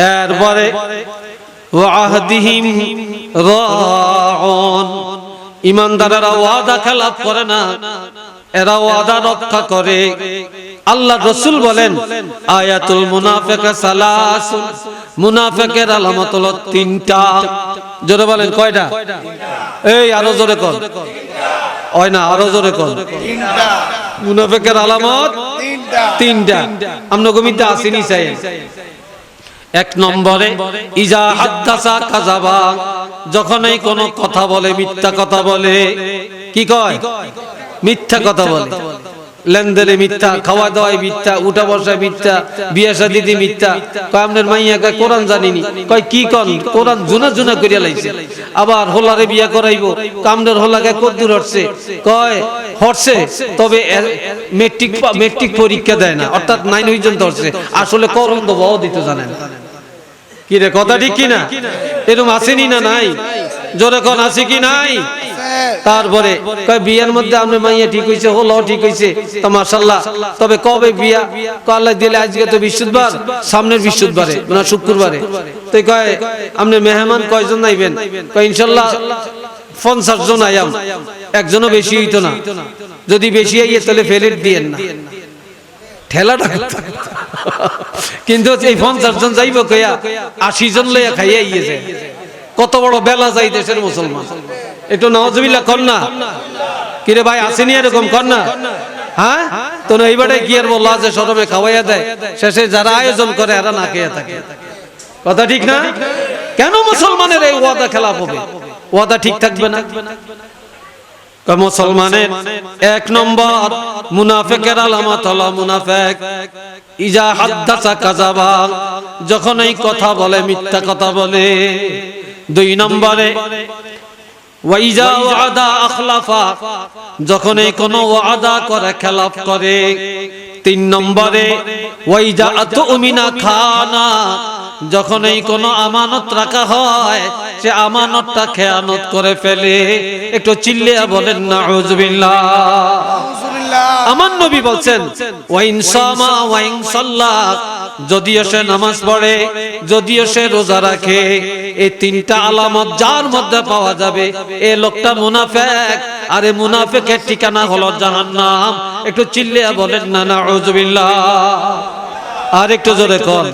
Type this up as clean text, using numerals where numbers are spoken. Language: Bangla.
এরপরে ওয়াহদিহিম রাউন, ইমানদারেরা ওয়াদা খেলাপ করে না, এরা ওয়াদা রক্ষা করে। আল্লাহ রাসূল বলেন আয়াতুল মুনাফিকা সালাসুন, মুনাফিকের আলামত হলো তিনটা। জোরে বলেন কয়টা? এই আরো জোরে কোন, হয় না, আরো জোরে কোন। মুনাফিকের আলামত তিনটা। আমরা গমিতে আসেনি চাই। এক নম্বরে ইজা হাদ্দাসা কাযাবা, যখন এই কোন কথা বলে মিথ্যা কথা বলে। কি কয়? মিথ্যা কথা বলে। লেনদেনে মিথ্যা, খাওয়া দাওয়ায় মিথ্যা, উঠা বসায় মিথ্যা, বিয়ে শাদীতে মিথ্যা। কয় আপনার মাইয়া কয় কোরআন জানিনি। কয় কি কোন? কোরআন জুনা জুনা করিয়া লাইছে। আবার হোলারে বিয়া করাইবো, কামদের হোলাকে কদ্দুর হচ্ছে। কয় হচ্ছে, তবে মেট্রিক পরীক্ষা দেয় না, অর্থাৎ 9 পর্যন্ত হচ্ছে। আসলে করণ তো বাও দিতে জানে না। কি রে, কথা ঠিক কি না? এরকম আসেনি না নাই? জোরে কোন, আছে কি নাই? তারপরে কয় বিয়ার মধ্যে আপনার মাইয়া ঠিক হইছে, হলো ঠিক হইছে, তো মাশাআল্লাহ। তবে কবে বিয়া? আল্লাহ দিলে আজকে তো বৃহস্পতিবার, সামনের বৃহস্পতিবারে না শুক্রবারে। তো কয় আপনি মেহমান কয়জন আইবেন? কয় ইনশাআল্লাহ 50 জন আইয়াম। একজনও বেশি হইতো না। যদি বেশি আইয়ে তাহলে ফেলেট দিয়েন না, ঠেলাটা। কিন্তু এই 50 জন যাইব কইয়া 80 জন লইয়া খাইয়া আইয়েছে। কত বড় বেলা যাই দেশের মুসলমান। একটু নাউজুবিল্লাহ কর না। কিরে ভাই, আসেনি এরকম কর না? হ্যাঁ, তো এইবারে কি আর বললা যে শরমে খাওয়াইয়া দেয়, শেষে যারা আয়োজন করে এরা না খেয়ে থাকে। কথা ঠিক না? কেন মুসলমানের এই ওয়াদা খেলাপ হবে? ওয়াদা ঠিক থাকবে না। মুসলমানের এক নম্বর মুনাফিকের আলামত হলো মুনাফিক ইজা হাদ্দাসা কাযাবা, যখন এই কথা বলে মিথ্যা কথা বলে। 2 নম্বরে ওয়াইজা ওয়াদা আখলাফা, যখন এই কোন ওয়াদা করে খেলাফ করে। 3 নম্বরে ওয়াইজা আতুমিনা খানা, যখন এই কোন আমানত রাখা হয় সে আমানতটা খেয়ানত করে ফেলে। একটু চিল্লিয়া বলেন নাউযুবিল্লাহ। আমার নবী বলছেন ওয়াইন সামা ওয়াইন সাল্লা, যদিও সে নামাজ পড়ে, যদিও সে রোজা রাখে, এই 3টা আলামত যার মধ্যে পাওয়া যাবে এই লোকটা মুনাফিক। আর এই মুনাফিকের ঠিকানা হলো জাহান্নাম। একটু চিল্লিয়া বলেন না নাউযুবিল্লাহ। আর একটু জোরে কর।